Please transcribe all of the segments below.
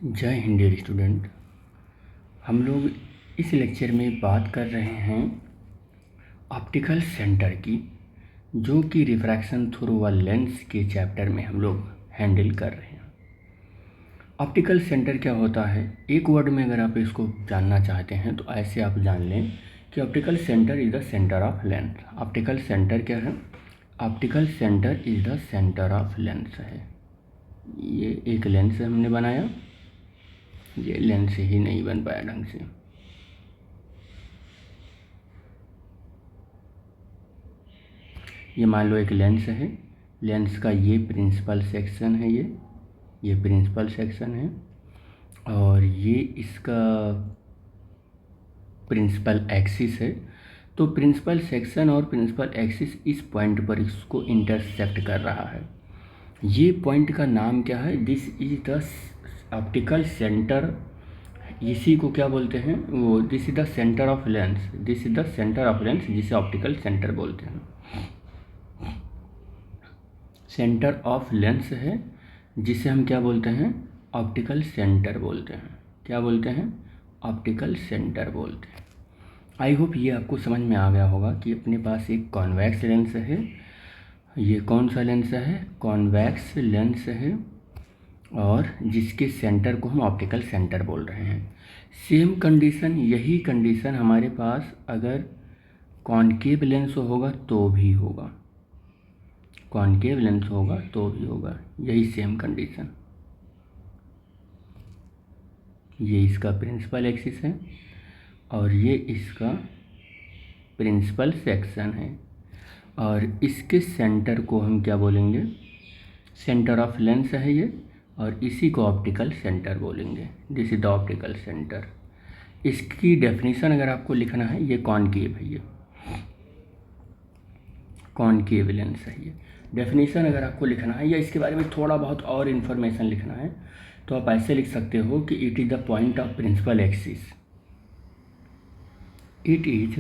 जय Hind dear student. हम लोग इस लेक्चर में बात कर रहे हैं ऑप्टिकल सेंटर की, जो कि रिफ्रैक्शन थ्रू अ लेंस के चैप्टर में हम लोग हैंडल कर रहे हैं। ऑप्टिकल सेंटर क्या होता है, एक वर्ड में अगर आप इसको जानना चाहते हैं तो ऐसे आप जान लें कि optical centre is the centre of lens. Optical centre क्या है? Optical centre is the centre of lens है। ये एक लेंस हमने बनाया, ये लेंस ही नहीं बन पाया ढंग से। ये मान लो एक लेंस है, लेंस का ये प्रिंसिपल सेक्शन है, ये प्रिंसिपल सेक्शन है और ये इसका प्रिंसिपल एक्सिस है। तो प्रिंसिपल सेक्शन और प्रिंसिपल एक्सिस इस पॉइंट पर इसको इंटरसेक्ट कर रहा है। ये पॉइंट का नाम क्या है? This is the optical centre. इसी को क्या बोलते हैं? वो this is the centre of lens. This is the centre of lens, जिसे ऑप्टिकल सेंटर बोलते हैं। सेंटर ऑफ लेंस है, जिसे हम क्या बोलते हैं? ऑप्टिकल सेंटर बोलते हैं। क्या बोलते हैं? ऑप्टिकल सेंटर बोलते हैं। आई होप ये आपको समझ में आ गया होगा कि अपने पास एक कॉन्वेक्स लेंस है। ये कौन सा लेंस है? कॉन्वेक्स लेंस है, और जिसके सेंटर को हम ऑप्टिकल सेंटर बोल रहे हैं। सेम कंडीशन, यही कंडीशन हमारे पास अगर कॉनकेव लेंस होगा तो भी होगा, कॉनकेव लेंस होगा तो भी होगा, यही सेम कंडीशन। ये इसका प्रिंसिपल एक्सिस है और ये इसका प्रिंसिपल सेक्शन है, और इसके सेंटर को हम क्या बोलेंगे? सेंटर ऑफ लेंस है ये, और इसी को ऑप्टिकल सेंटर बोलेंगे। This is the optical centre. इसकी डेफिनेशन अगर आपको लिखना है, ये कॉनकेव है, ये कॉनकेव लेंस है। ये डेफिनेशन अगर आपको लिखना है या इसके बारे में थोड़ा बहुत और इन्फॉर्मेशन लिखना है तो आप ऐसे लिख सकते हो कि it is the point of principal axis. It is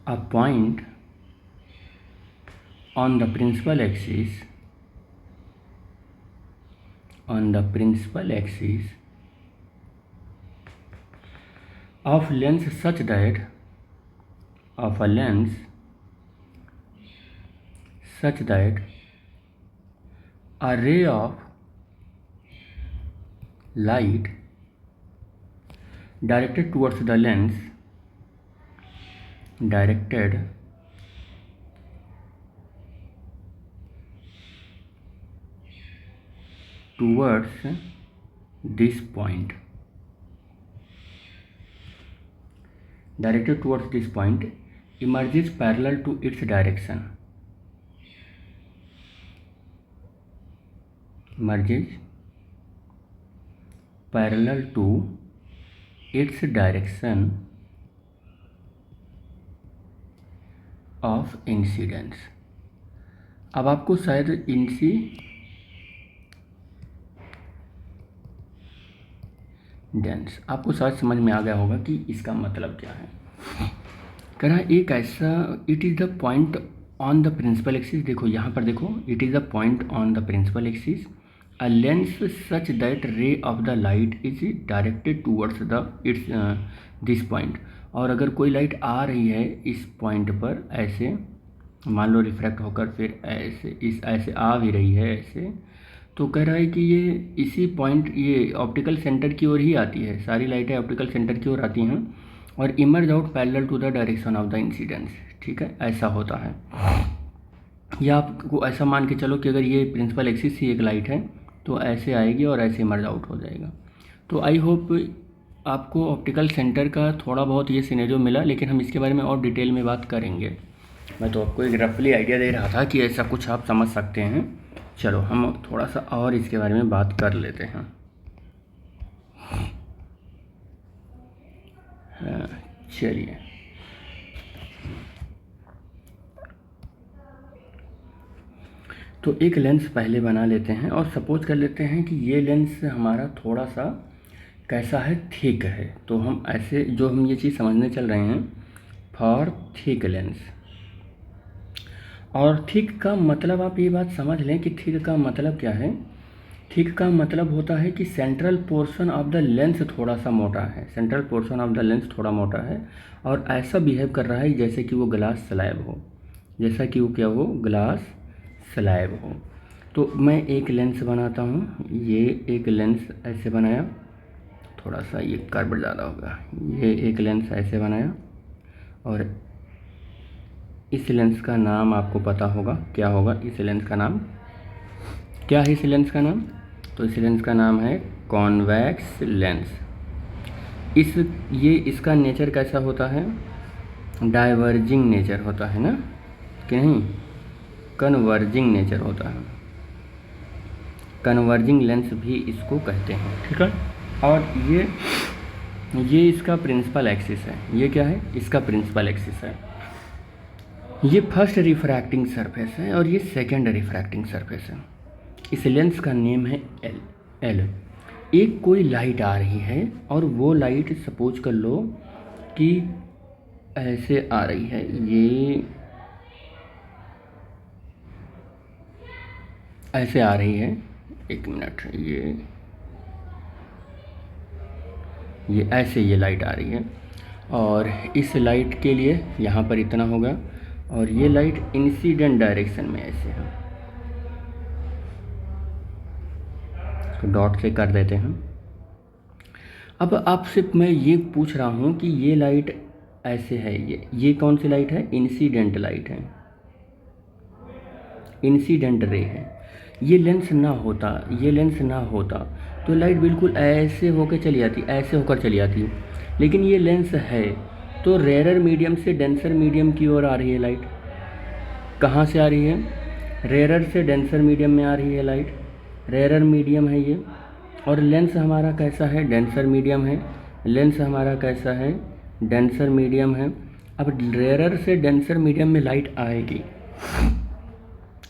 a point on the principal axis, on the principal axis of lens such that of a lens such that a ray of light directed towards the lens directed towards this point, directed towards this point emerges parallel to its direction, emerges parallel to its direction of incidence। अब आपको शायद incidence आपको शायद समझ में आ गया होगा कि इसका मतलब क्या है। कह रहा है एक ऐसा, it is the point on the principal axis. देखो यहाँ पर देखो, it is the point on the principal axis a lens such that ray of the light is directed towards the its this point. और अगर कोई light आ रही है इस पॉइंट पर, ऐसे मान लो रिफ्रैक्ट होकर फिर ऐसे ऐसे आ भी रही है ऐसे, तो कह रहा है कि ये इसी पॉइंट, ये ऑप्टिकल सेंटर की ओर ही आती है। सारी लाइटें ऑप्टिकल सेंटर की ओर आती हैं और emerge out parallel to the direction of the incidence. ठीक है, ऐसा होता है। या आपको ऐसा मान के चलो कि अगर ये प्रिंसिपल एक्सिस ही एक लाइट है तो ऐसे आएगी और ऐसे इमर्ज आउट हो जाएगा। तो आई होप आपको ऑप्टिकल सेंटर का थोड़ा बहुत ये सिनेरियो मिला, लेकिन हम इसके बारे में और डिटेल में बात करेंगे। मैं तो आपको एक रफली आइडिया दे रहा था कि ऐसा कुछ आप समझ सकते हैं। चलो हम थोड़ा सा और इसके बारे में बात कर लेते हैं। चलिए, तो एक लेंस पहले बना लेते हैं और सपोज कर लेते हैं कि ये लेंस हमारा थोड़ा सा कैसा है? थिक है। तो हम ऐसे, जो हम ये चीज़ समझने चल रहे हैं, फॉर थिक लेंस। और थिक का मतलब आप ये बात समझ लें कि थिक का मतलब क्या है थिक का मतलब होता है कि central portion of the lens थोड़ा सा मोटा है, central portion of the lens थोड़ा मोटा है और ऐसा बिहेव कर रहा है जैसे कि वो ग्लास स्लैब हो, जैसा कि वो क्या हो, ग्लास स्लैब हो। तो मैं एक लेंस बनाता हूँ, ये एक लेंस ऐसे बनाया, थोड़ा सा ये कर्व ज़्यादा होगा, ये एक लेंस ऐसे बनाया और इस लेंस का नाम आपको पता होगा क्या होगा, इस लेंस का नाम क्या है, इस लेंस का नाम, तो इस लेंस का नाम है कॉन्वेक्स लेंस। इसका नेचर कैसा होता है, डाइवर्जिंग नेचर होता है ना कि नहीं, कन्वर्जिंग नेचर होता है, कन्वर्जिंग लेंस भी इसको कहते हैं, ठीक है। और ये इसका प्रिंसिपल एक्सिस है, ये क्या है, इसका प्रिंसिपल एक्सिस है। ये फर्स्ट रिफ्रैक्टिंग सरफेस है और ये सेकंड रिफ्रैक्टिंग सरफेस है। इस लेंस का नेम है एल। एक कोई लाइट आ रही है और वो लाइट सपोज कर लो कि ऐसे आ रही है, ये ऐसे आ रही है, एक मिनट, ये ऐसे ये लाइट आ रही है और इस लाइट के लिए यहाँ पर इतना होगा और ये लाइट इंसिडेंट डायरेक्शन में ऐसे है, तो डॉट से कर देते हैं। अब आपसे मैं ये पूछ रहा हूँ कि ये लाइट ऐसे है, ये कौन सी लाइट है, इंसिडेंट लाइट है, इंसिडेंट रे है। ये लेंस ना होता तो लाइट बिल्कुल ऐसे होकर चली आती, ऐसे होकर चली आती, लेकिन ये लेंस है तो रेयर मीडियम से डेंसर मीडियम की ओर आ रही है लाइट। कहाँ से आ रही है, रेयर से डेंसर मीडियम में आ रही है लाइट, रेयर मीडियम है ये, और लेंस हमारा कैसा है, डेंसर मीडियम है, लेंस हमारा कैसा है, डेंसर मीडियम है। अब रेयर से डेंसर मीडियम में लाइट आएगी,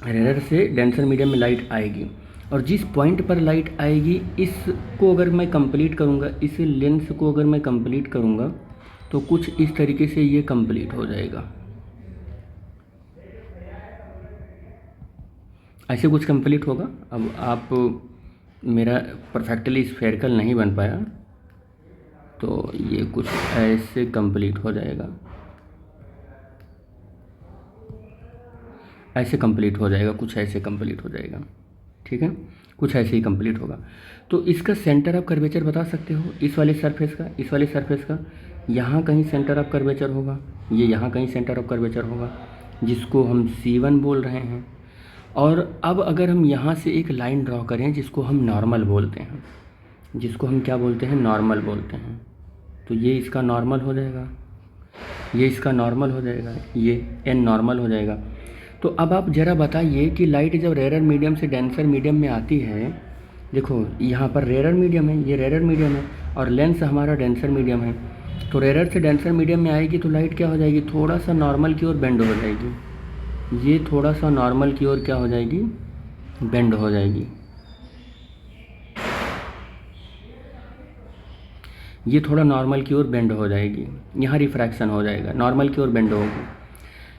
रेयर से डेंसर मीडियम में लाइट आएगी और जिस पॉइंट पर लाइट आएगी इसको अगर मैं कंप्लीट करूँगा, इस लेंस को अगर मैं कंप्लीट करूँगा तो कुछ इस तरीके से ये कंप्लीट हो जाएगा, ऐसे कुछ कंप्लीट होगा। अब आप मेरा परफेक्टली स्फेरिकल नहीं बन पाया तो ये कुछ ऐसे कंप्लीट हो जाएगा, ऐसे कंप्लीट हो जाएगा, कुछ ऐसे कंप्लीट हो जाएगा, ठीक है, कुछ ऐसे ही कंप्लीट होगा। तो इसका सेंटर ऑफ कर्वेचर बता सकते हो, इस वाले सरफेस का, इस वाले सरफेस का यहाँ कहीं सेंटर ऑफ कर्वेचर होगा, ये यहाँ कहीं सेंटर ऑफ कर्वेचर होगा जिसको हम C1 बोल रहे हैं। और अब अगर हम यहाँ से एक लाइन ड्रॉ करें जिसको हम नॉर्मल बोलते हैं, जिसको हम क्या बोलते हैं, नॉर्मल बोलते हैं, तो ये इसका नॉर्मल हो जाएगा, ये इसका नॉर्मल हो जाएगा, ये n नॉर्मल हो जाएगा। तो अब आप ज़रा बताइए कि लाइट जब रेयर मीडियम से डेंसर मीडियम में आती है, देखो यहाँ पर रेयर मीडियम है, ये रेयर मीडियम है और लेंस हमारा डेंसर मीडियम है, तो रेयर से डेंसर मीडियम में आएगी तो लाइट क्या हो जाएगी, थोड़ा सा नॉर्मल की ओर बेंड हो जाएगी, ये थोड़ा सा नॉर्मल की ओर क्या हो जाएगी, बेंड हो जाएगी, ये थोड़ा नॉर्मल की ओर बेंड हो जाएगी, यहाँ रिफ्रैक्शन हो जाएगा, नॉर्मल की ओर बेंड होगी।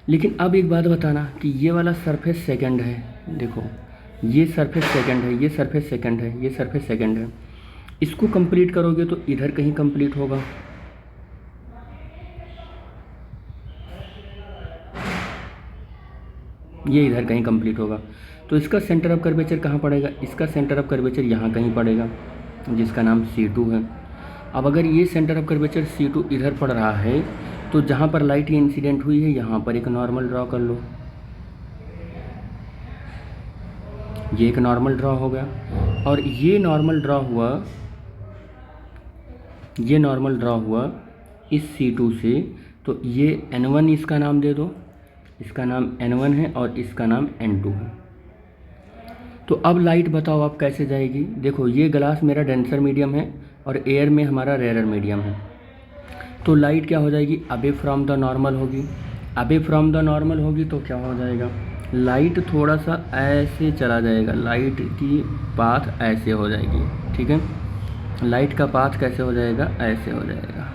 लेकिन अब एक बात बताना कि ये वाला सरफेस सेकंड है, देखो ये सरफेस सेकंड है, ये सरफेस सेकंड है, ये सरफेस सेकंड है, इसको कंप्लीट करोगे तो इधर कहीं कंप्लीट होगा, ये इधर कहीं कंप्लीट होगा, तो इसका सेंटर ऑफ कर्वेचर कहाँ पड़ेगा, इसका सेंटर ऑफ कर्वेचर यहाँ कहीं पड़ेगा जिसका नाम C2 है। अब अगर ये सेंटर ऑफ कर्वेचर C2 इधर पड़ रहा है तो जहाँ पर लाइट इंसिडेंट हुई है यहाँ पर एक नॉर्मल ड्रॉ कर लो, ये एक नॉर्मल ड्रॉ हो गया और ये नॉर्मल ड्रॉ हुआ इस C2 से, तो ये N1 इसका नाम दे दो, इसका नाम N1 है और इसका नाम N2 है। तो अब लाइट बताओ आप कैसे जाएगी, देखो ये ग्लास मेरा डेंसर मीडियम है और एयर में हमारा रेयर मीडियम है, तो लाइट क्या हो जाएगी, अबे फ्रॉम द नॉर्मल होगी, अबे फ्रॉम द नॉर्मल होगी तो क्या हो जाएगा, लाइट थोड़ा सा ऐसे चला जाएगा, लाइट की पाथ ऐसे हो जाएगी, ठीक है, लाइट का पाथ कैसे हो जाएगा, ऐसे हो जाएगा,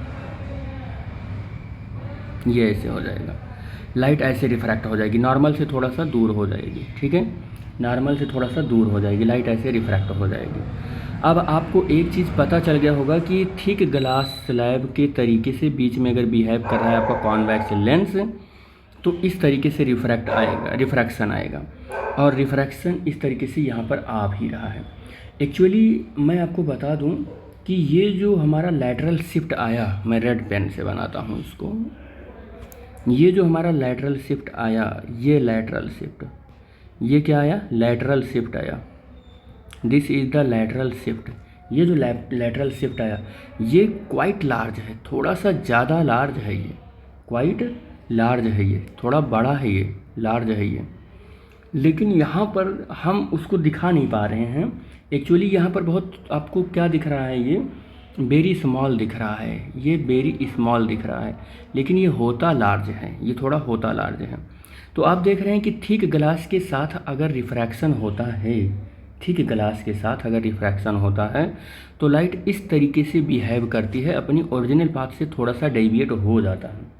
ये ऐसे हो जाएगा, लाइट ऐसे रिफ्रैक्ट हो जाएगी, नॉर्मल से थोड़ा सा दूर हो जाएगी, ठीक है। नॉर्मल से थोड़ा सा दूर हो जाएगी, लाइट ऐसे रिफ्रैक्ट हो जाएगी। अब आपको एक चीज़ पता चल गया होगा कि थिक ग्लास स्लैब के तरीके से बीच में अगर बिहेव कर रहा है आपका कॉन्वेक्स लेंस, तो इस तरीके से रिफ्रैक्शन आएगा, और रिफ्रैक्शन इस तरीके से यहाँ पर आ भी रहा है। एक्चुअली मैं आपको बता दूँ कि ये जो हमारा लैटरल शिफ्ट आया, मैं रेड पेन से बनाता हूँ इसको, ये जो हमारा लैटरल शिफ्ट आया, ये लैटरल शिफ्ट, ये क्या आया, लैटरल शिफ्ट आया, this is the lateral shift. ये जो लैटरल शिफ्ट आया ये क्वाइट लार्ज है, थोड़ा सा ज़्यादा लार्ज है, ये क्वाइट लार्ज है, ये थोड़ा बड़ा है, ये लार्ज है ये, लेकिन यहाँ पर हम उसको दिखा नहीं पा रहे हैं। एक्चुअली यहाँ पर बहुत आपको क्या दिख रहा है, ये वेरी स्मॉल दिख रहा है, ये वेरी स्मॉल दिख रहा है, लेकिन ये होता लार्ज है, ये थोड़ा होता लार्ज है। तो आप देख रहे हैं कि थिक ग्लास के साथ अगर रिफ्रैक्शन होता है, थिक ग्लास के साथ अगर रिफ्रैक्शन होता है तो लाइट इस तरीके से बिहेव करती है, अपनी ओरिजिनल पाथ से थोड़ा सा डेविएट हो जाता है,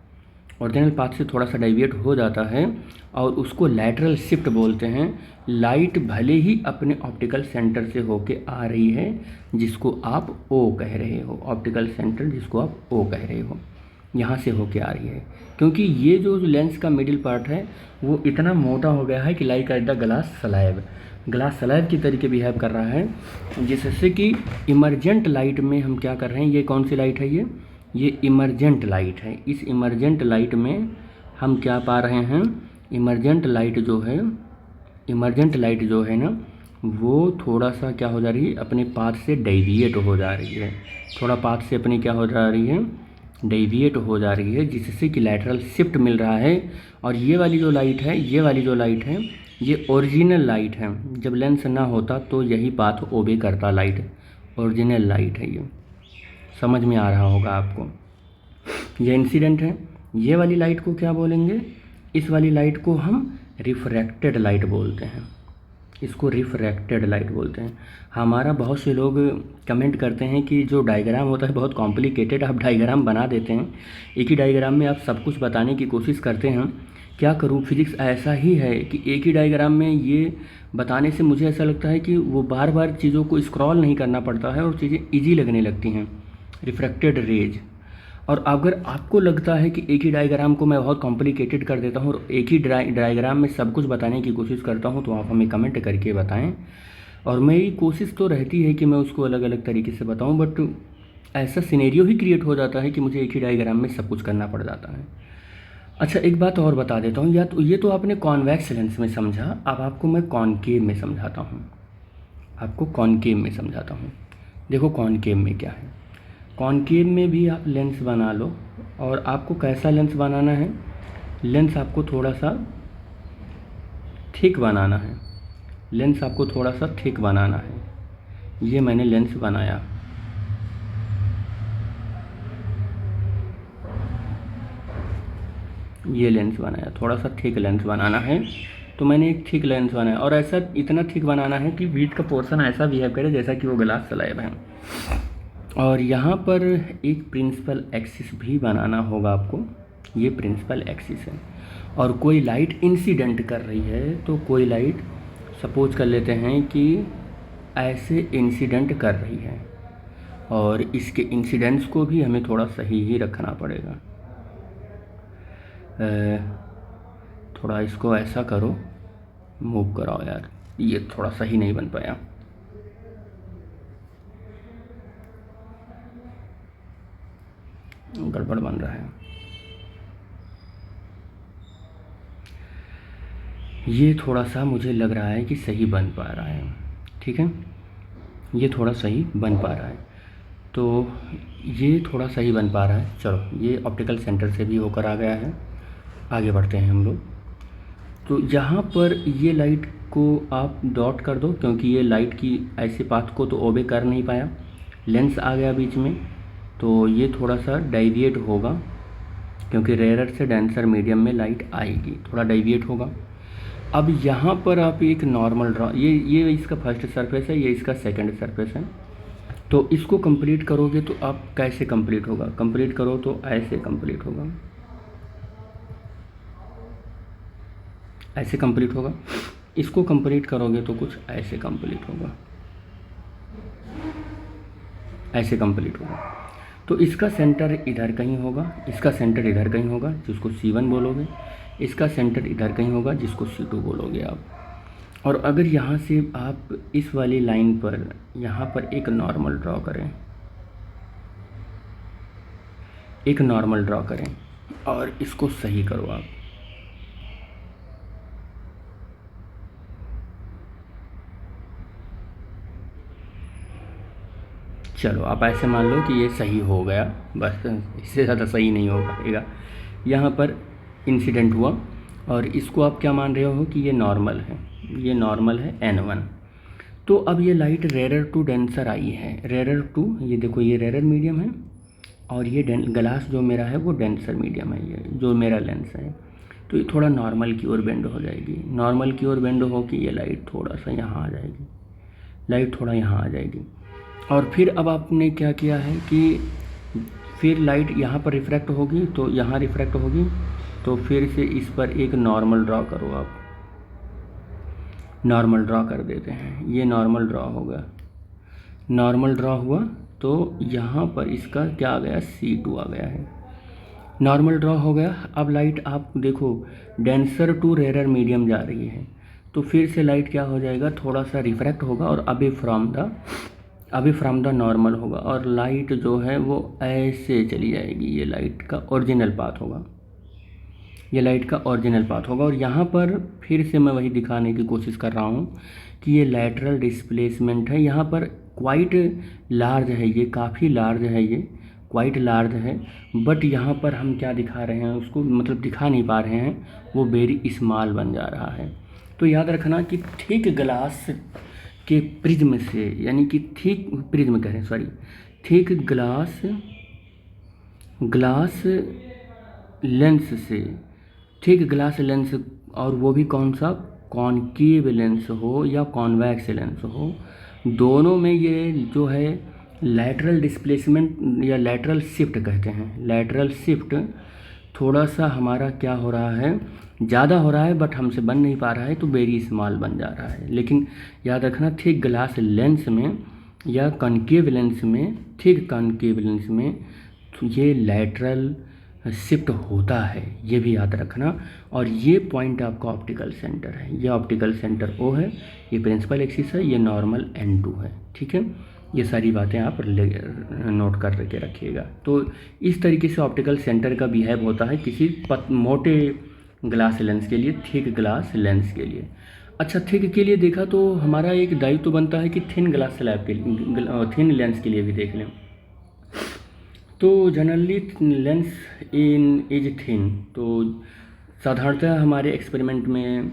ओरिजिनल पाथ से थोड़ा सा डेविएट हो जाता है, और उसको लैटरल शिफ्ट बोलते हैं। लाइट भले ही अपने ऑप्टिकल सेंटर से होके आ रही है, जिसको आप ओ कह रहे हो, ऑप्टिकल सेंटर जिसको आप ओ कह रहे हो, यहाँ से होके आ रही है, क्योंकि ये जो लेंस का मिडिल पार्ट है वो इतना मोटा हो गया है कि like at the glass slab की तरीके बिहेव कर रहा है, जिससे कि इमरजेंट लाइट में हम क्या कर रहे हैं, ये कौन सी लाइट है, ये इमरजेंट लाइट है। इस इमरजेंट लाइट में हम क्या पा रहे हैं, इमरजेंट लाइट जो है ना, वो थोड़ा सा क्या हो जा रही है, अपने पाथ से डेविएट हो जा रही है, थोड़ा पाथ से अपनी क्या हो जा रही है, डेविएट हो जा रही है, जिससे कि लैटरल शिफ्ट मिल रहा है। और ये वाली जो लाइट है, ये ओरिजिनल लाइट है। जब लेंस ना होता तो यही पाथ ओबे करता लाइट, ओरिजिनल लाइट है, ये समझ में आ रहा होगा आपको। ये इंसिडेंट है। ये वाली लाइट को क्या बोलेंगे, इस वाली लाइट को हम रिफ्रैक्टेड लाइट बोलते हैं, इसको रिफ्रैक्टेड लाइट बोलते हैं। हमारा बहुत से लोग कमेंट करते हैं कि जो डायग्राम होता है बहुत कॉम्प्लिकेटेड, आप डायग्राम बना देते हैं, एक ही डायग्राम में आप सब कुछ बताने की कोशिश करते हैं। क्या करूँ, फिजिक्स ऐसा ही है कि एक ही डायग्राम में ये बताने से मुझे ऐसा लगता है कि वो बार बार चीज़ों को स्क्रॉल नहीं करना पड़ता है और चीज़ें ईजी लगने लगती हैं, रिफ्रैक्टेड रेज। और अगर आपको लगता है कि एक ही डायग्राम को मैं बहुत कॉम्प्लिकेटेड कर देता हूँ और एक ही डायग्राम में सब कुछ बताने की कोशिश करता हूँ, तो आप हमें कमेंट करके बताएं। और मेरी कोशिश तो रहती है कि मैं उसको अलग अलग तरीके से बताऊँ, बट ऐसा सिनेरियो ही क्रिएट हो जाता है कि मुझे एक ही डायग्राम में सब कुछ करना पड़ जाता है। अच्छा, एक बात और बता देता हूँ, या तो ये तो आपने कॉन्वेक्स लेंस में समझा, अब आपको मैं कॉनकेव में समझाता हूँ, आपको कॉनकेव में समझाता हूँ। देखो कॉनकेव में क्या है, कॉनकेव में भी आप लेंस बना लो, और आपको कैसा लेंस बनाना है, लेंस आपको थोड़ा सा थिक बनाना है, लेंस आपको थोड़ा सा थिक बनाना है। ये मैंने लेंस बनाया, ये लेंस बनाया, थोड़ा सा थिक लेंस बनाना है, तो मैंने एक थिक लेंस बनाया, और ऐसा इतना थिक बनाना है कि बीच का पोर्शन ऐसा बिहेव करे जैसा कि वो ग्लास स्लैब है। और यहाँ पर एक प्रिंसिपल एक्सिस भी बनाना होगा आपको, ये प्रिंसिपल एक्सिस है। और कोई लाइट इंसिडेंट कर रही है, तो कोई लाइट सपोज कर लेते हैं कि ऐसे इंसिडेंट कर रही है, और इसके इंसिडेंट्स को भी हमें थोड़ा सही ही रखना पड़ेगा। थोड़ा इसको ऐसा करो, मूव कराओ यार, ये थोड़ा सही नहीं बन पाया। गड़बड़ बन रहा है। ये थोड़ा सा मुझे लग रहा है कि सही बन पा रहा है, ठीक है, ये थोड़ा सही बन पा रहा है, तो ये थोड़ा सही बन पा रहा है। चलो, ये ऑप्टिकल सेंटर से भी होकर आ गया है, आगे बढ़ते हैं हम लोग। तो यहाँ पर ये लाइट को आप डॉट कर दो, क्योंकि ये लाइट की ऐसे पाथ को तो ओबे कर नहीं पाया, लेंस आ गया बीच में, तो ये थोड़ा सा डेविएट होगा, क्योंकि रेयर से डेंसर मीडियम में लाइट आएगी, थोड़ा डेविएट होगा। अब यहाँ पर आप एक नॉर्मल ड्रॉ, ये इसका फर्स्ट सरफेस है, ये इसका सेकंड सरफेस है, तो इसको कंप्लीट करोगे तो आप कैसे कंप्लीट होगा, कंप्लीट करो तो ऐसे कंप्लीट होगा, ऐसे कंप्लीट होगा। इसको कंप्लीट करोगे तो कुछ ऐसे कंप्लीट होगा, ऐसे कंप्लीट होगा। तो इसका सेंटर इधर कहीं होगा, इसका सेंटर इधर कहीं होगा जिसको C1 बोलोगे, इसका सेंटर इधर कहीं होगा जिसको C2 बोलोगे आप। और अगर यहाँ से आप इस वाली लाइन पर यहाँ पर एक नॉर्मल ड्रॉ करें, एक नॉर्मल ड्रॉ करें और इसको सही करो आप। चलो आप ऐसे मान लो कि ये सही हो गया, बस इससे ज़्यादा सही नहीं हो पाएगा। यहाँ पर इंसिडेंट हुआ और इसको आप क्या मान रहे हो कि ये नॉर्मल है, ये नॉर्मल है N1। तो अब ये लाइट रेरर टू डेंसर आई है, रेरर टू, ये देखो ये रेरर मीडियम है और ये ग्लास जो मेरा है वो डेंसर मीडियम है, ये जो मेरा लेंस है। तो ये थोड़ा नॉर्मल की ओर बेंड हो जाएगी, नॉर्मल की ओर बेंड हो कि ये लाइट थोड़ा सा यहाँ आ जाएगी, लाइट थोड़ा यहाँ आ जाएगी। और फिर अब आपने क्या किया है कि फिर लाइट यहाँ पर रिफ्रैक्ट होगी तो यहाँ रिफ्रैक्ट होगी, तो फिर से इस पर एक नॉर्मल ड्रॉ करो आप, नॉर्मल ड्रॉ कर देते हैं। ये नॉर्मल ड्रॉ होगा, नॉर्मल ड्रॉ हुआ तो यहाँ पर इसका क्या आ गया, C2 आ गया है, नॉर्मल ड्रॉ हो गया। अब लाइट आप देखो डेंसर टू रेरर मीडियम जा रही है, तो फिर से लाइट क्या हो जाएगा, थोड़ा सा रिफ्रैक्ट होगा और अभी फ्रॉम द नॉर्मल होगा और लाइट जो है वो ऐसे चली जाएगी। ये लाइट का ओरिजिनल पाथ होगा, ये लाइट का ओरिजिनल पाथ होगा। और यहाँ पर फिर से मैं वही दिखाने की कोशिश कर रहा हूँ कि ये लैटरल डिस्प्लेसमेंट है, यहाँ पर क्वाइट लार्ज है, ये काफ़ी लार्ज है, ये क्वाइट लार्ज है। बट यहाँ पर हम क्या दिखा रहे हैं उसको, मतलब दिखा नहीं पा रहे हैं, वो वेरी स्मॉल बन जा रहा है। तो याद रखना कि थिक ग्लास के प्रिज्म से, यानी कि थिक प्रिज्म कह रहे हैं, सॉरी, थिक ग्लास लेंस से, थिक ग्लास लेंस, और वो भी कौन सा, कॉनकेव लेंस हो या कॉन्वेक्स लेंस हो, दोनों में ये जो है लैटरल डिस्प्लेसमेंट या लैटरल शिफ्ट कहते हैं, लैटरल शिफ्ट थोड़ा सा हमारा क्या हो रहा है, ज़्यादा हो रहा है, बट हमसे बन नहीं पा रहा है, तो वेरी स्मॉल बन जा रहा है। लेकिन याद रखना थिक ग्लास लेंस में या कॉनकेव लेंस में, थिक कॉनकेव लेंस में तो ये लैटरल शिफ्ट होता है, ये भी याद रखना। और ये पॉइंट आपका ऑप्टिकल सेंटर है, ये ऑप्टिकल सेंटर O है, ये प्रिंसिपल एक्सिस है, ये नॉर्मल N2 है, ठीक है। ये सारी बातें आप नोट कर के रखिएगा। तो इस तरीके से ऑप्टिकल सेंटर का बिहेव होता है किसी मोटे ग्लास लेंस के लिए, थिक ग्लास लेंस के लिए। अच्छा, थिक के लिए देखा तो हमारा एक दायित्व तो बनता है कि थिन ग्लास स्लैब के लिए, थिन लेंस के लिए भी देख लें। तो generally lens in is thin, तो साधारणतः हमारे एक्सपेरिमेंट में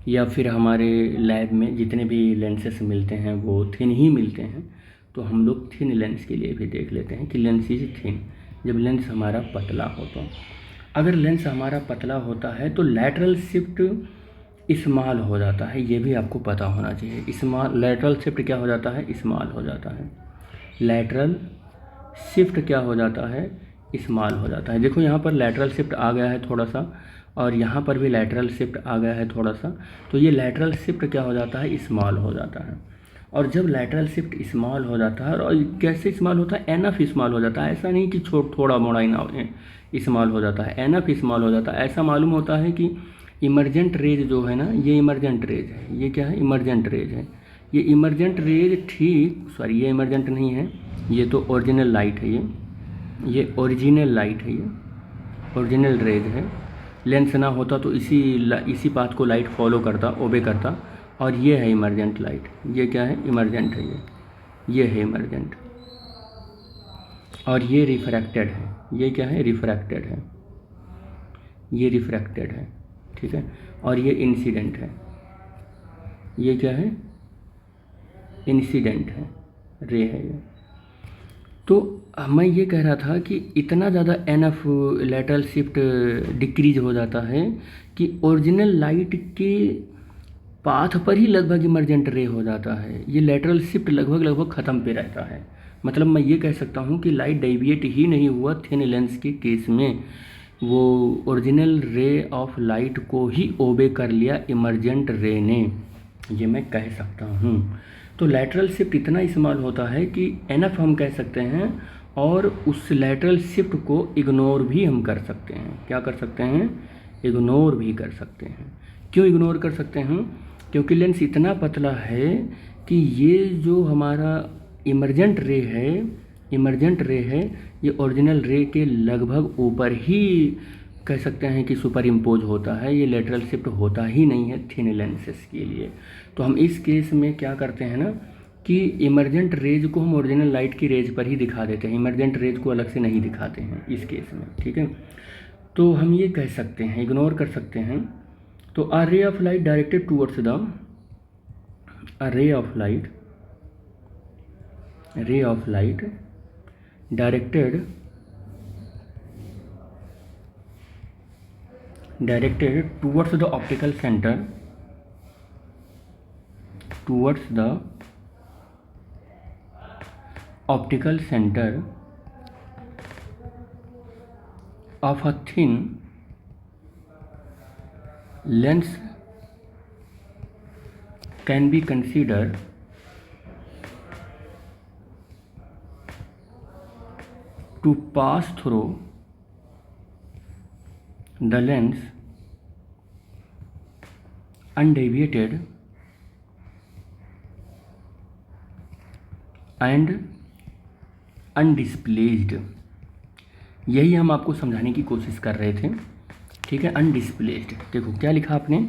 या फिर हमारे लैब में जितने भी लेंसेस मिलते हैं वो थिन ही मिलते हैं। तो हम लोग थिन लेंस के लिए भी देख लेते हैं कि लेंस इज थिन, जब लेंस हमारा पतला हो। तो अगर लेंस हमारा पतला होता है तो लैटरल शिफ्ट स्मॉल हो जाता है, ये भी आपको पता होना चाहिए। स्मॉल लैटरल शिफ्ट क्या हो जाता है, स्मॉल हो जाता है। लैटरल शिफ्ट क्या हो जाता है, स्मॉल हो जाता है। देखो यहाँ पर लैटरल शिफ्ट आ गया है थोड़ा सा, और यहाँ पर भी लैटरल शिफ्ट आ गया है थोड़ा सा, तो ये लैटरल शिफ्ट क्या हो जाता है, स्मॉल हो जाता है। और जब लैटरल शिफ्ट स्मॉल हो जाता है, और कैसे स्मॉल होता है, एनफ स्मॉल हो जाता है, ऐसा नहीं कि थोड़ा मोड़ा स्मॉल हो जाता है, एनफ स्मॉल हो जाता है। ऐसा मालूम होता है कि इमरजेंट रेज जो है ना, ये इमरजेंट रेज है, ये क्या है, इमरजेंट रेज है। ये इमरजेंट रेज ठीक, सॉरी ये इमरजेंट नहीं है, ये तो ओरिजिनल लाइट है, ये ओरिजिनल लाइट है, ये ओरिजिनल रेज है। लेंस ना होता तो इसी पाथ को लाइट फॉलो करता, ओबे करता। और ये है इमरजेंट लाइट, ये क्या है, इमरजेंट है, ये है इमरजेंट। और ये रिफ्रैक्टेड है, ये क्या है, रिफ्रैक्टेड है, ये रिफ्रैक्टेड है, ठीक है। और ये इंसिडेंट है, ये क्या है, इंसिडेंट है, रे है ये। तो मैं ये कह रहा था कि इतना ज़्यादा एनफ लैटरल शिफ्ट डिक्रीज हो जाता है कि ओरिजिनल लाइट के पाथ पर ही लगभग इमरजेंट रे हो जाता है। ये लैटरल शिफ्ट लगभग ख़त्म पे रहता है। मतलब मैं ये कह सकता हूँ कि लाइट डेविएट ही नहीं हुआ थिन लेंस के केस में, वो ओरिजिनल रे ऑफ लाइट को ही ओबे कर लिया इमरजेंट रे ने। ये मैं कह सकता हूँ। तो लैटरल शिफ्ट इतना इस्तेमाल होता है कि एनफ हम कह सकते हैं, और उस लैटरल शिफ्ट को इग्नोर भी हम कर सकते हैं। क्या कर सकते हैं? इग्नोर भी कर सकते हैं। क्यों इग्नोर कर सकते हैं? क्योंकि लेंस इतना पतला है कि ये जो हमारा इमर्जेंट रे है, ये ओरिजिनल रे के लगभग ऊपर ही कह सकते हैं कि सुपर इम्पोज होता है। ये लेटरल शिफ्ट होता ही नहीं है थिन लेंसेस के लिए। तो हम इस केस में क्या करते हैं ना कि इमर्जेंट रेज को हम ओरिजिनल लाइट की रेज पर ही दिखा देते हैं, इमर्जेंट रेज को अलग से नहीं दिखाते हैं इस केस में, ठीक है। तो हम ये कह सकते हैं, इग्नोर कर सकते हैं। तो a ray of light directed towards the ray of light directed towards the optical center of a thin lens can be considered to pass through the lens undeviated and अनडिस्प्लेस्ड। यही हम आपको समझाने की कोशिश कर रहे थे, ठीक है। अनडिस्प्लेस्ड, देखो क्या लिखा आपने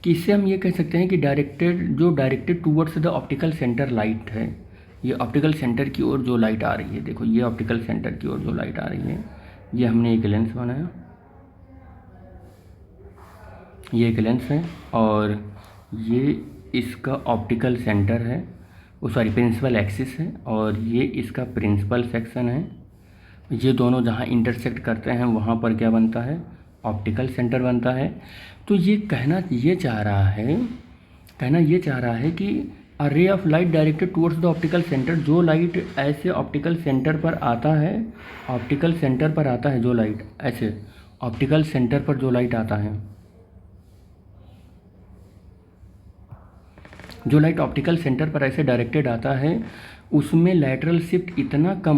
कि इससे हम ये कह सकते हैं कि directed towards the optical centre light है। ये ऑप्टिकल सेंटर की ओर जो लाइट आ रही है, देखो ये ऑप्टिकल सेंटर की ओर जो लाइट आ रही है, ये हमने एक लेंस बनाया, ये एक लेंस है, और ये इसका ऑप्टिकल सेंटर है, प्रिंसिपल एक्सिस है, और ये इसका प्रिंसिपल सेक्शन है। ये दोनों जहाँ इंटरसेक्ट करते हैं वहाँ पर क्या बनता है? ऑप्टिकल सेंटर बनता है। तो ये कहना ये चाह रहा है कि a ray of light directed towards the optical centre, जो लाइट ऐसे ऑप्टिकल सेंटर पर आता है, जो लाइट ऐसे ऑप्टिकल सेंटर पर जो लाइट आता है, जो लाइट ऑप्टिकल सेंटर पर ऐसे डायरेक्टेड आता है, उसमें लैटरल शिफ्ट इतना कम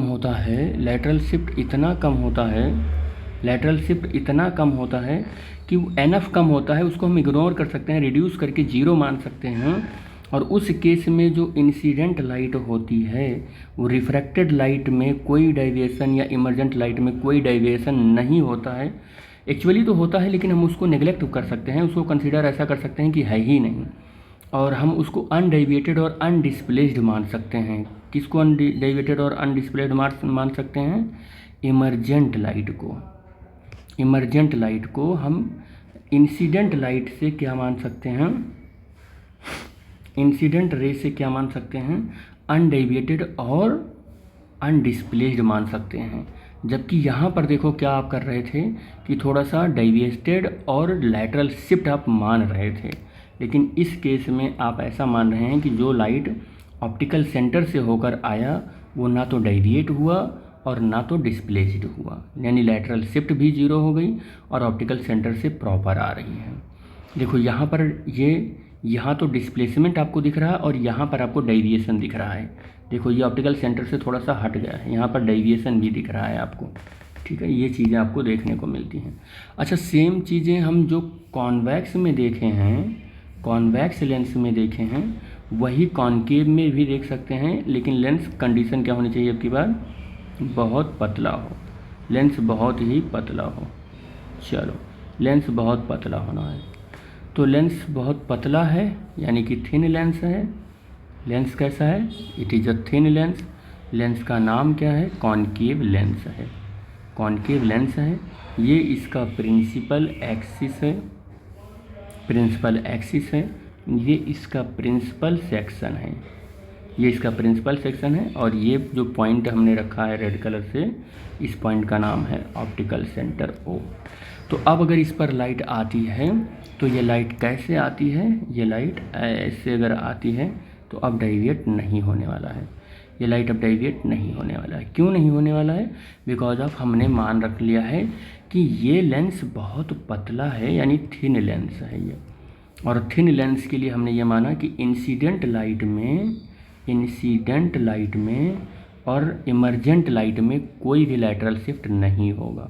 होता है कि वो एनफ कम होता है, उसको हम इग्नोर कर सकते हैं, रिड्यूस करके जीरो मान सकते हैं। और उस केस में जो इंसिडेंट लाइट होती है वो रिफ्रैक्टेड लाइट में कोई डेविएशन या इमर्जेंट लाइट में कोई डेविएशन नहीं होता है। एक्चुअली तो होता है, लेकिन हम उसको नेग्लेक्ट कर सकते हैं, उसको कंसिडर ऐसा कर सकते हैं कि है ही नहीं, और हम उसको अनडेविएटेड और अनडिस्प्लेस्ड मान सकते हैं। किसको अनडेविएटेड और अनडिस्प्लेस्ड मान सकते हैं? इमर्जेंट लाइट को हम इंसिडेंट लाइट से क्या मान सकते हैं? इंसिडेंट रे से क्या मान सकते हैं? अनडेविएटेड और अनडिस्प्लेस्ड मान सकते हैं। जबकि यहाँ पर देखो क्या आप कर रहे थे कि थोड़ा सा डेविएटेड और लैटरल शिफ्ट आप मान रहे थे, लेकिन इस केस में आप ऐसा मान रहे हैं कि जो लाइट ऑप्टिकल सेंटर से होकर आया वो ना तो डेविएट हुआ और ना तो डिस्प्लेस्ड हुआ, यानी लैटरल शिफ्ट भी जीरो हो गई और ऑप्टिकल सेंटर से प्रॉपर आ रही है। देखो यहाँ पर यहाँ तो डिस्प्लेसमेंट आपको दिख रहा है और यहाँ पर आपको डेविएशन दिख रहा है। देखो ये ऑप्टिकल सेंटर से थोड़ा सा हट गया है, यहाँ पर डेविएशन भी दिख रहा है आपको, ठीक है। ये चीज़ें आपको देखने को मिलती हैं। अच्छा, सेम चीज़ें हम जो कॉन्वैक्स लेंस में देखे हैं वही कॉनकेव में भी देख सकते हैं, लेकिन लेंस कंडीशन क्या होनी चाहिए? अब की बार बहुत पतला हो, लेंस बहुत ही पतला हो। चलो, लेंस बहुत पतला होना है, तो लेंस बहुत पतला है यानी कि थिन लेंस है। लेंस कैसा है? It is a thin lens. Lens का नाम क्या है? कॉनकेव लेंस है। कॉनकेव लेंस है। ये इसका प्रिंसिपल एक्सिस है, ये इसका प्रिंसिपल सेक्शन है, और ये जो पॉइंट हमने रखा है रेड कलर से, इस पॉइंट का नाम है ऑप्टिकल सेंटर ओ। तो अब अगर इस पर लाइट आती है तो ये लाइट कैसे आती है? ये लाइट ऐसे अगर आती है तो अब डेविएट नहीं होने वाला है, ये लाइट अब डेविएट नहीं होने वाला है। क्यों नहीं होने वाला है? बिकॉज ऑफ हमने मान रख लिया है कि ये लेंस बहुत पतला है, यानी थिन लेंस है ये। और थिन लेंस के लिए हमने ये माना कि इंसिडेंट लाइट में और इमर्जेंट लाइट में कोई भी लैटरल शिफ्ट नहीं होगा।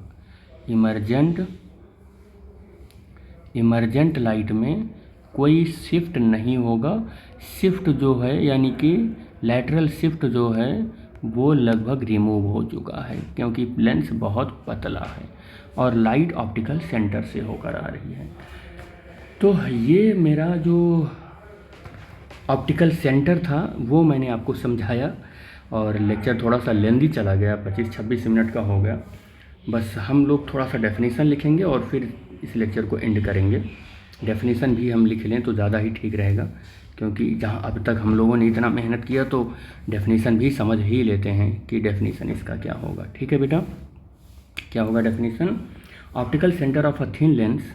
इमर्जेंट लाइट में कोई शिफ्ट नहीं होगा। शिफ्ट जो है यानी कि लैटरल शिफ्ट जो है वो लगभग रिमूव हो चुका है, क्योंकि लेंस बहुत पतला है और लाइट ऑप्टिकल सेंटर से होकर आ रही है। तो ये मेरा जो ऑप्टिकल सेंटर था वो मैंने आपको समझाया, और लेक्चर थोड़ा सा लेंदी चला गया, 25-26 मिनट का हो गया। बस हम लोग थोड़ा सा डेफिनेशन लिखेंगे और फिर इस लेक्चर को एंड करेंगे। डेफिनेशन भी हम लिख लें तो ज़्यादा ही ठीक रहेगा, क्योंकि जहाँ अब तक हम लोगों ने इतना मेहनत किया तो डेफिनेशन भी समझ ही लेते हैं कि डेफिनेशन इसका क्या होगा। ठीक है बेटा, क्या होगा definition? Optical centre of a thin lens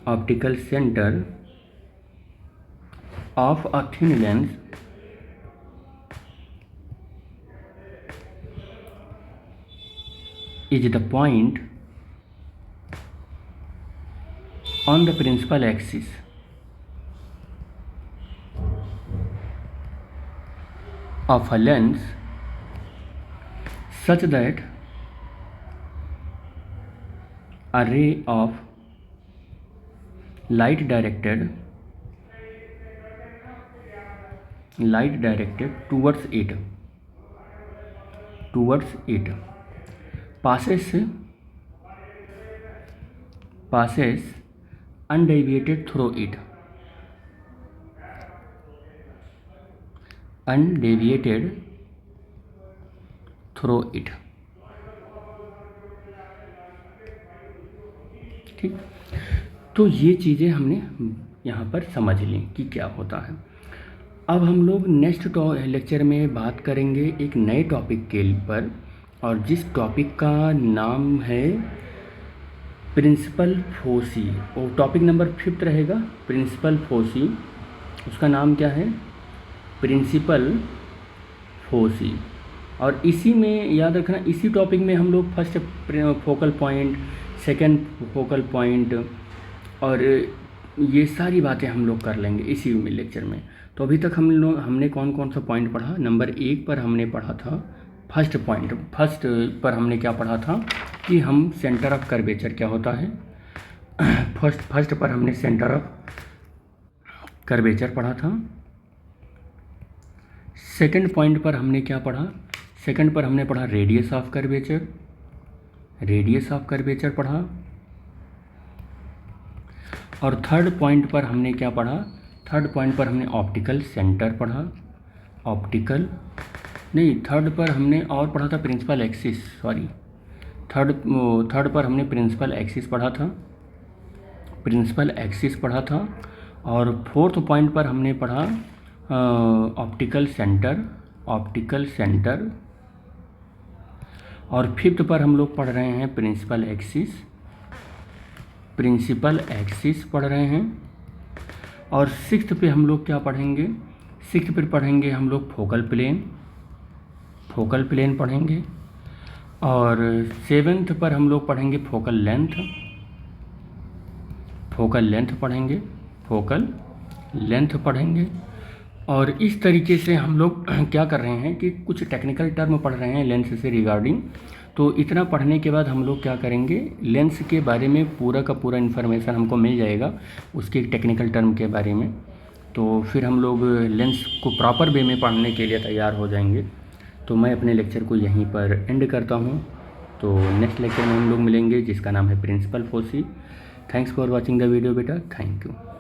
optical centre of a thin lens is the point on the principal axis of a lens such that a ray of light directed towards it passes undeviated through it ठीक। तो ये चीज़ें हमने यहाँ पर समझ ली कि क्या होता है। अब हम लोग नेक्स्ट लेक्चर में बात करेंगे एक नए टॉपिक के पर, और जिस टॉपिक का नाम है प्रिंसिपल फोसी। और टॉपिक नंबर 5 रहेगा प्रिंसिपल फोसी। उसका नाम क्या है? Principal foci. और इसी में याद रखना, इसी टॉपिक में हम लोग first focal point, second focal point और ये सारी बातें हम लोग कर लेंगे इसी में लेक्चर में। तो अभी तक हमने कौन कौन सा पॉइंट पढ़ा? नंबर 1 पर हमने पढ़ा था फर्स्ट पर हमने क्या पढ़ा था कि हम सेंटर ऑफ कर्वेचर क्या होता है। फर्स्ट पर हमने सेंटर ऑफ कर्वेचर पढ़ा था। सेकंड पॉइंट पर हमने क्या पढ़ा? सेकंड पर हमने पढ़ा रेडियस ऑफ कर्वेचर पढ़ा। और थर्ड पॉइंट पर हमने क्या पढ़ा? थर्ड पॉइंट पर हमने ऑप्टिकल सेंटर पढ़ा। थर्ड पर हमने और पढ़ा था प्रिंसिपल एक्सिस। थर्ड पर हमने प्रिंसिपल एक्सिस पढ़ा था। और फोर्थ पॉइंट पर हमने पढ़ा ऑप्टिकल सेंटर। और फिफ्थ पर हम लोग पढ़ रहे हैं प्रिंसिपल एक्सिस पढ़ रहे हैं। और सिक्स्थ पे हम लोग क्या पढ़ेंगे? सिक्स्थ पे पढ़ेंगे हम लोग फोकल प्लेन पढ़ेंगे। और सेवेंथ पर हम लोग पढ़ेंगे फोकल लेंथ पढ़ेंगे। और इस तरीके से हम लोग क्या कर रहे हैं कि कुछ टेक्निकल टर्म पढ़ रहे हैं लेंस से रिगार्डिंग। तो इतना पढ़ने के बाद हम लोग क्या करेंगे, लेंस के बारे में पूरा का पूरा इन्फॉर्मेशन हमको मिल जाएगा उसके टेक्निकल टर्म के बारे में। तो फिर हम लोग लेंस को प्रॉपर वे में पढ़ने के लिए तैयार हो जाएंगे। तो मैं अपने लेक्चर को यहीं पर एंड करता हूँ। तो नेक्स्ट लेक्चर में हम लोग मिलेंगे जिसका नाम है principal foci. Thanks for watching the video बेटा, थैंक यू।